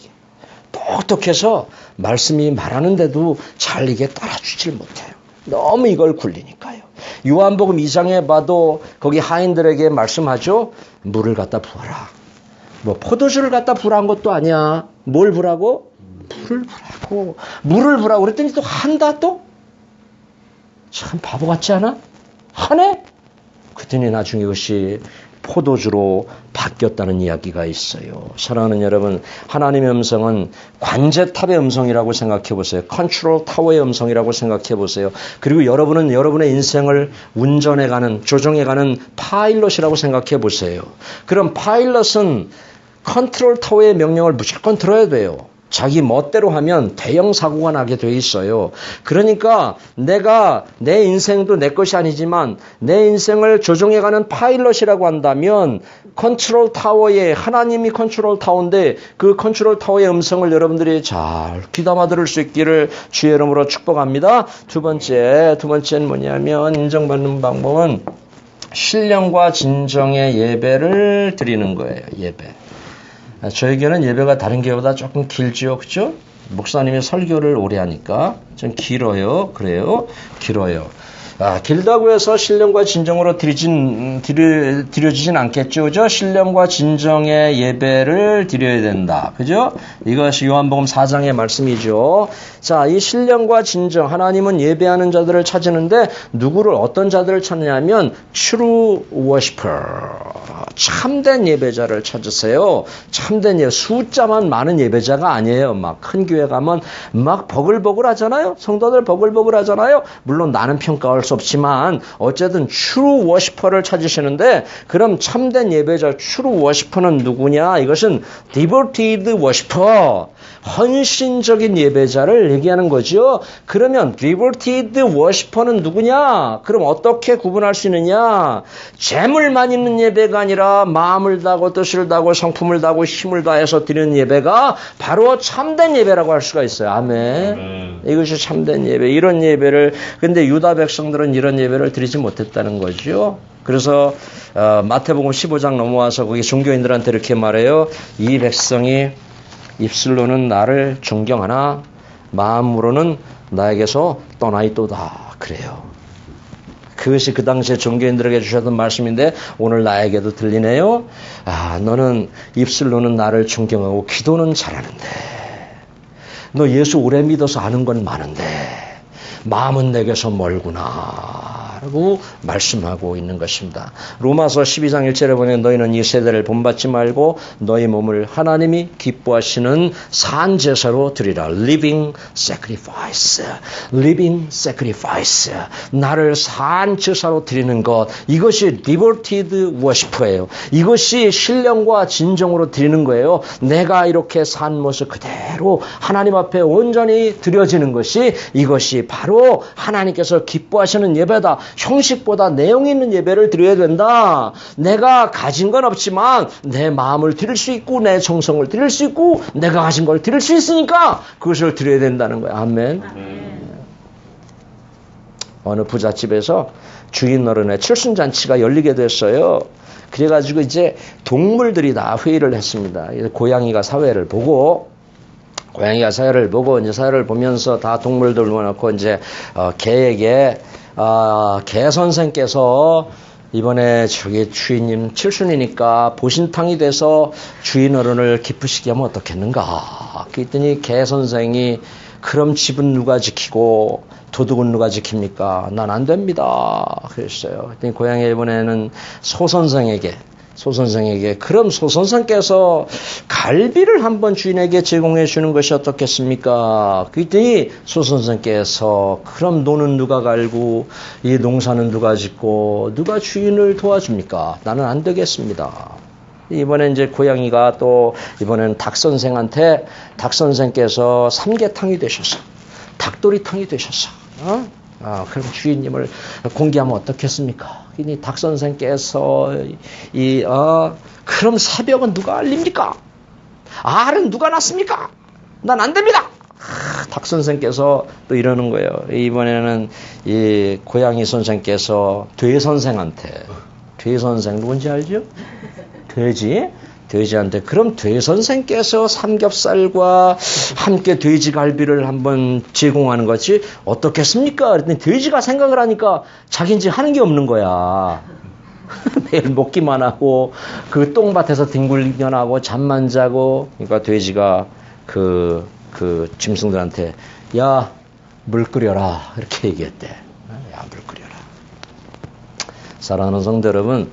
똑똑해서 말씀이 말하는데도 잘 이게 따라주질 못해요. 너무 이걸 굴리니까요. 요한복음 2장에 봐도 거기 하인들에게 말씀하죠. 물을 갖다 부어라. 뭐 포도주를 갖다 부으란 것도 아니야. 뭘 부라고? 물을 부라고. 물을 부라고 그랬더니 또 한다 또? 참 바보 같지 않아? 하네? 그랬더니 나중에 이것이 포도주로 바뀌었다는 이야기가 있어요. 사랑하는 여러분, 하나님의 음성은 관제탑의 음성이라고 생각해 보세요. 컨트롤 타워의 음성이라고 생각해 보세요. 그리고 여러분은 여러분의 인생을 운전해가는, 조종해가는 파일럿이라고 생각해 보세요. 그럼 파일럿은 컨트롤 타워의 명령을 무조건 들어야 돼요. 자기 멋대로 하면 대형 사고가 나게 돼 있어요. 그러니까 내가 내 인생도 내 것이 아니지만 내 인생을 조종해가는 파일럿이라고 한다면 컨트롤 타워에 하나님이 컨트롤 타워인데 그 컨트롤 타워의 음성을 여러분들이 잘 귀담아 들을 수 있기를 주의 이름으로 축복합니다. 두 번째는 뭐냐면 인정받는 방법은 신령과 진정의 예배를 드리는 거예요. 예배. 저에게는 예배가 다른 교회보다 조금 길죠. 그죠? 목사님이 설교를 오래 하니까 좀 길어요. 그래요? 길어요. 길다고 해서 신령과 진정으로 드려지진 않겠죠. 그죠? 신령과 진정의 예배를 드려야 된다. 그죠? 이것이 요한복음 4장의 말씀이죠. 자, 이 신령과 진정, 하나님은 예배하는 자들을 찾으는데 누구를 어떤 자들을 찾느냐면 true worshiper, 참된 예배자를 찾으세요. 참된 숫자만 많은 예배자가 아니에요. 막 큰 교회 가면 막 버글버글 하잖아요. 성도들 버글버글 하잖아요. 물론 나는 평가할 수 없지만 어쨌든 true worshiper를 찾으시는데 그럼 참된 예배자 true worshiper는 누구냐? 이것은 devoted worshiper, 헌신적인 예배자를 얘기하는 거죠. 그러면 devoted worshiper는 누구냐? 그럼 어떻게 구분할 수 있느냐? 재물만 있는 예배가 아니라 마음을 다하고 뜻을 다하고 성품을 다하고 힘을 다해서 드리는 예배가 바로 참된 예배라고 할 수가 있어요. 아멘. 이것이 참된 예배. 이런 예배를 근데 유다 백성들은 이런 예배를 드리지 못했다는 거죠. 그래서 마태복음 15장 넘어와서 거기 종교인들한테 이렇게 말해요. 이 백성이 입술로는 나를 존경하나 마음으로는 나에게서 떠나 있도다. 그래요. 그것이 그 당시에 종교인들에게 주셨던 말씀인데 오늘 나에게도 들리네요. 너는 입술로는 나를 존경하고 기도는 잘하는데 너 예수 오래 믿어서 아는 건 많은데 마음은 내게서 멀구나. 라고 말씀하고 있는 것입니다. 로마서 12장 1절에 보면 너희는 이 세대를 본받지 말고 너희 몸을 하나님이 기뻐하시는 산 제사로 드리라. living sacrifice. living sacrifice. 나를 산 제사로 드리는 것. 이것이 devoted worship예요. 이것이 신령과 진정으로 드리는 거예요. 내가 이렇게 산 모습 그대로 하나님 앞에 온전히 드려지는 것이 이것이 바로 하나님께서 기뻐하시는 예배다. 형식보다 내용 있는 예배를 드려야 된다. 내가 가진 건 없지만 내 마음을 드릴 수 있고 내 정성을 드릴 수 있고 내가 가진 걸 드릴 수 있으니까 그것을 드려야 된다는 거예요. 아멘. 어느 부잣집에서 주인 어른의 칠순잔치가 열리게 됐어요. 그래가지고 이제 동물들이 다 회의를 했습니다. 고양이가 사회를 보고 이제 사회를 보면서 다 동물들 모아놓고 이제 개에게 개 선생께서 이번에 저기 주인님 칠순이니까 보신탕이 돼서 주인 어른을 기쁘시게 하면 어떻겠는가. 그랬더니 개 선생이 그럼 집은 누가 지키고 도둑은 누가 지킵니까? 난 안 됩니다. 그랬어요. 그랬더니 고양이 이번에는 소 선생에게 그럼 소 선생께서 갈비를 한번 주인에게 제공해 주는 것이 어떻겠습니까? 그랬더니 소 선생께서 그럼 노는 누가 갈고 이 농사는 누가 짓고 누가 주인을 도와줍니까? 나는 안 되겠습니다. 이번에 이제 고양이가 또 이번엔 닭 선생께서 삼계탕이 되셔서 닭도리탕이 되셔서 그럼 주인님을 공개하면 어떻겠습니까? 이 닭 선생께서 그럼 새벽은 누가 알립니까? 알은 누가 낳습니까? 난 안 됩니다. 닭 선생께서 또 이러는 거예요. 이번에는 이 고양이 선생께서 돼 선생 누군지 알죠? 돼지한테 그럼 돼 선생께서 삼겹살과 함께 돼지갈비를 한번 제공하는 것이 어떻겠습니까? 그랬더니 돼지가 생각을 하니까 자기인지 하는 게 없는 거야. 매일 먹기만 하고 그 똥밭에서 뒹굴기만 하고 잠만 자고. 그러니까 돼지가 그 짐승들한테 야, 물 끓여라 이렇게 얘기했대. 야, 물 끓여라. 사랑하는 성도 여러분,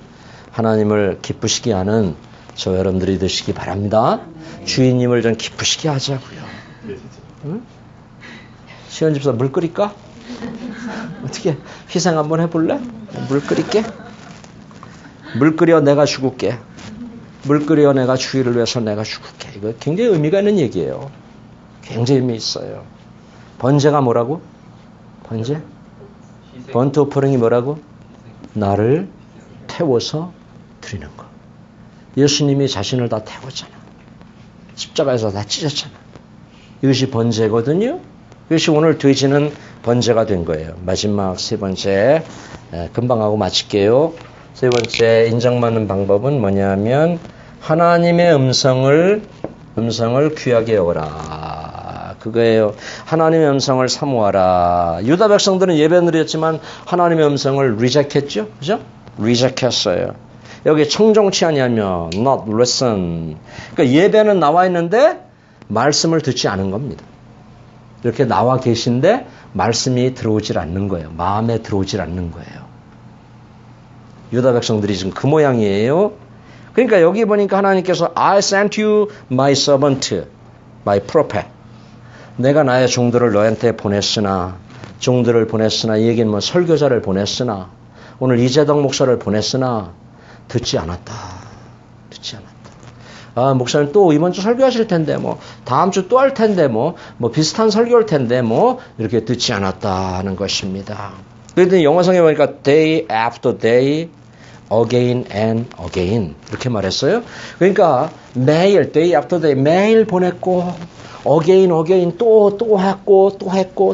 하나님을 기쁘시게 하는 저 여러분들이 되시기 바랍니다. 주인님을 좀 기쁘시게 하자고요. 응? 시원 집사 물 끓일까? 어떻게 희생 한번 해볼래? 물 끓일게. 물 끓여 내가 죽을게. 물 끓여 내가 주의를 위해서 내가 죽을게. 이거 굉장히 의미가 있는 얘기예요. 굉장히 의미 있어요. 번제가 뭐라고? 번제? 번트 오퍼링이 뭐라고? 나를 태워서 드리는 거. 예수님이 자신을 다 태웠잖아. 십자가에서 다 찢었잖아. 이것이 번제거든요. 이것이 오늘 돼지는 번제가 된 거예요. 마지막 세 번째, 금방 하고 마칠게요. 세 번째 인정받는 방법은 뭐냐면 하나님의 음성을 귀하게 여겨라. 그거예요. 하나님의 음성을 사모하라. 유다 백성들은 예배는 드렸지만 하나님의 음성을 리젝했죠. 그죠? 리젝했어요. 여기 청종치 아니하면 not listen. 그러니까 예배는 나와 있는데 말씀을 듣지 않은 겁니다. 이렇게 나와 계신데 말씀이 들어오질 않는 거예요. 마음에 들어오질 않는 거예요. 유다 백성들이 지금 그 모양이에요. 그러니까 여기 보니까 하나님께서 I sent you my servant, my prophet. 내가 나의 종들을 너한테 보냈으나 이 얘기는 뭐 설교자를 보냈으나 오늘 이재덕 목사를 보냈으나 듣지 않았다. 목사님 또 이번 주 설교하실 텐데 다음 주 또 할 텐데 비슷한 설교일 텐데 이렇게 듣지 않았다 하는 것입니다. 그랬더니 영어성에 보니까 day after day, again and again 이렇게 말했어요. 그러니까 매일 day after day 매일 보냈고 again 또 했고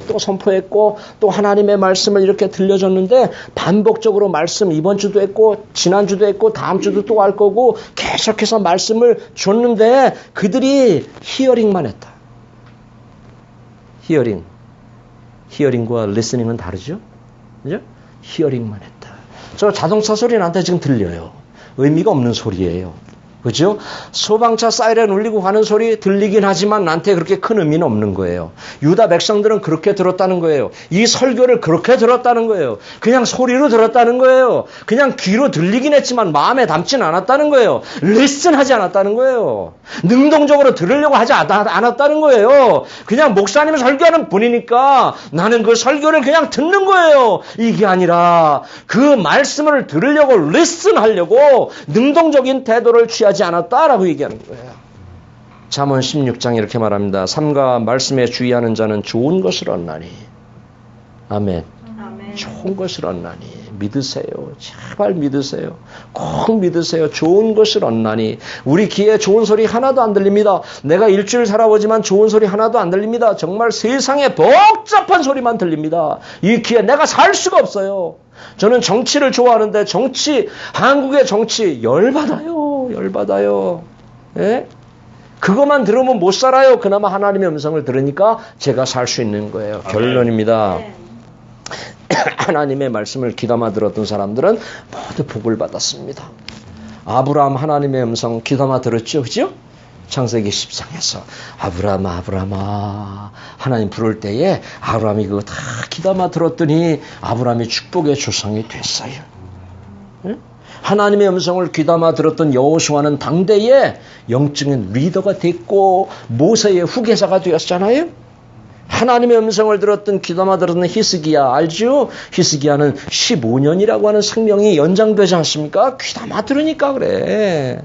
또 선포했고 또 하나님의 말씀을 이렇게 들려줬는데 반복적으로 말씀 이번 주도 했고 지난주도 했고 다음 주도 또 할 거고 계속해서 말씀을 줬는데 그들이 히어링만 했다. 히어링과 리스닝은 다르죠? 그죠? 히어링만 했다. 저 자동차 소리 나한테 지금 들려요. 의미가 없는 소리예요. 그죠? 소방차 사이렌 울리고 가는 소리 들리긴 하지만 나한테 그렇게 큰 의미는 없는 거예요. 유다 백성들은 그렇게 들었다는 거예요. 이 설교를 그렇게 들었다는 거예요. 그냥 소리로 들었다는 거예요. 그냥 귀로 들리긴 했지만 마음에 담진 않았다는 거예요. 리슨하지 않았다는 거예요. 능동적으로 들으려고 하지 않았다는 거예요. 그냥 목사님이 설교하는 분이니까 나는 그 설교를 그냥 듣는 거예요. 이게 아니라 그 말씀을 들으려고 리슨하려고 능동적인 태도를 취하지 않았다라고 얘기하는 거예요. 잠언 16장 이렇게 말합니다. 삼가 말씀에 주의하는 자는 좋은 것을 얻나니. 아멘. 아멘. 좋은 것을 얻나니. 믿으세요. 제발 믿으세요. 꼭 믿으세요. 좋은 것을 얻나니. 우리 귀에 좋은 소리 하나도 안 들립니다. 내가 일주일 살아보지만 좋은 소리 하나도 안 들립니다. 정말 세상에 복잡한 소리만 들립니다. 이 귀에 내가 살 수가 없어요. 저는 정치를 좋아하는데 한국의 정치 열받아요. 예? 그것만 들으면 못 살아요. 그나마 하나님의 음성을 들으니까 제가 살 수 있는 거예요. 결론입니다. 하나님의 말씀을 귀담아 들었던 사람들은 모두 복을 받았습니다. 아브라함 하나님의 음성 귀담아 들었죠. 그죠? 창세기 10장에서 아브라함아 하나님 부를 때에 아브라함이 그거 다 귀담아 들었더니 아브라함이 축복의 조상이 됐어요. 응? 하나님의 음성을 귀담아 들었던 여호수아는 당대에 영적인 리더가 됐고 모세의 후계자가 되었잖아요. 하나님의 음성을 들었던 귀담아 들었던 히스기야 알죠? 히스기야는 15년이라고 하는 생명이 연장되지 않습니까? 귀담아 들으니까 그래.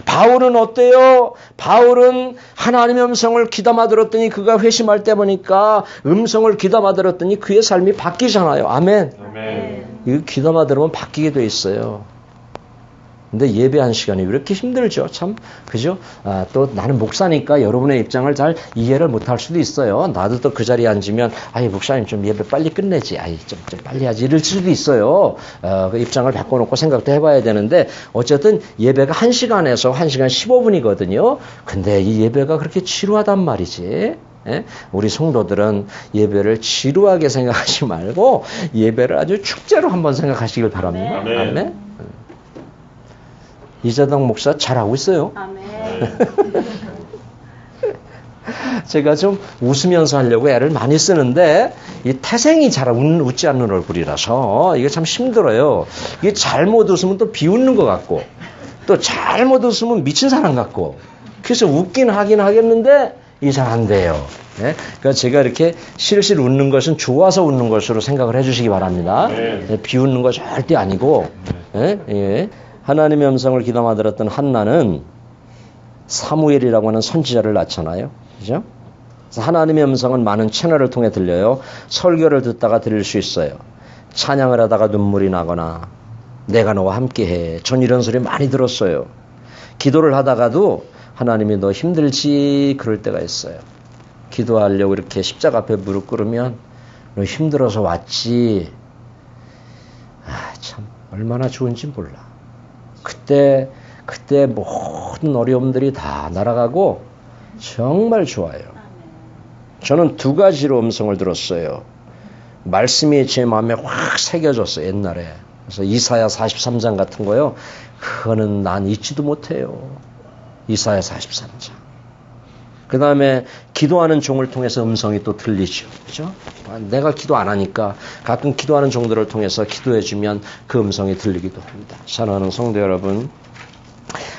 바울은 어때요? 바울은 하나님의 음성을 귀담아 들었더니 그가 회심할 때 보니까 음성을 귀담아 들었더니 그의 삶이 바뀌잖아요. 아멘. 아멘. 이거 귀담아 들으면 바뀌게 돼 있어요. 근데 예배한 시간이 왜 이렇게 힘들죠? 참, 그죠? 또 나는 목사니까 여러분의 입장을 잘 이해를 못할 수도 있어요. 나도 또 그 자리에 앉으면, 목사님 좀 예배 빨리 끝내지. 좀 빨리 하지. 이럴 수도 있어요. 그 입장을 바꿔놓고 생각도 해봐야 되는데, 어쨌든 예배가 1시간에서 1시간 15분이거든요. 근데 이 예배가 그렇게 지루하단 말이지. 예? 우리 성도들은 예배를 지루하게 생각하지 말고, 예배를 아주 축제로 한번 생각하시길 바랍니다. 아멘. 아멘. 이재동 목사 잘하고 있어요. 아멘. 제가 좀 웃으면서 하려고 애를 많이 쓰는데 이 태생이 잘 웃지 않는 얼굴이라서 이게 참 힘들어요. 이게 잘못 웃으면 또 비웃는 것 같고 또 잘못 웃으면 미친 사람 같고 그래서 웃긴 하긴 하겠는데 이상한데요. 네? 그러니까 제가 이렇게 실실 웃는 것은 좋아서 웃는 것으로 생각을 해주시기 바랍니다. 네, 비웃는 거 절대 아니고 네? 예. 하나님의 음성을 귀담아 들었던 한나는 사무엘이라고 하는 선지자를 낳잖아요. 그죠? 그래서 하나님의 음성은 많은 채널을 통해 들려요. 설교를 듣다가 들을 수 있어요. 찬양을 하다가 눈물이 나거나 내가 너와 함께해. 전 이런 소리 많이 들었어요. 기도를 하다가도 하나님이 너 힘들지 그럴 때가 있어요. 기도하려고 이렇게 십자가 앞에 무릎 꿇으면 너 힘들어서 왔지. 참 얼마나 좋은지 몰라. 그때 모든 어려움들이 다 날아가고 정말 좋아요. 저는 두 가지로 음성을 들었어요. 말씀이 제 마음에 확 새겨졌어요. 옛날에. 그래서 이사야 43장 같은 거요. 그거는 난 잊지도 못해요. 이사야 43장. 그 다음에 기도하는 종을 통해서 음성이 또 들리죠. 그죠? 내가 기도 안 하니까 가끔 기도하는 종들을 통해서 기도해주면 그 음성이 들리기도 합니다. 사랑하는 성도 여러분,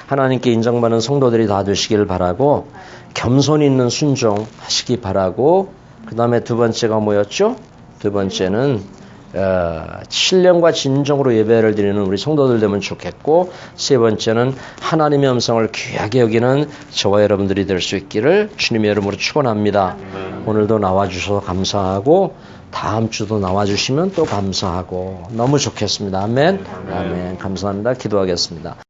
하나님께 인정받는 성도들이 다 되시기를 바라고 겸손 있는 순종 하시기 바라고 그 다음에 두 번째가 뭐였죠? 두 번째는 신령과 진정으로 예배를 드리는 우리 성도들 되면 좋겠고 세 번째는 하나님의 음성을 귀하게 여기는 저와 여러분들이 될 수 있기를 주님의 이름으로 축원합니다. 오늘도 나와주셔서 감사하고 다음 주도 나와주시면 또 감사하고 너무 좋겠습니다. 아멘. 아멘. 감사합니다. 기도하겠습니다.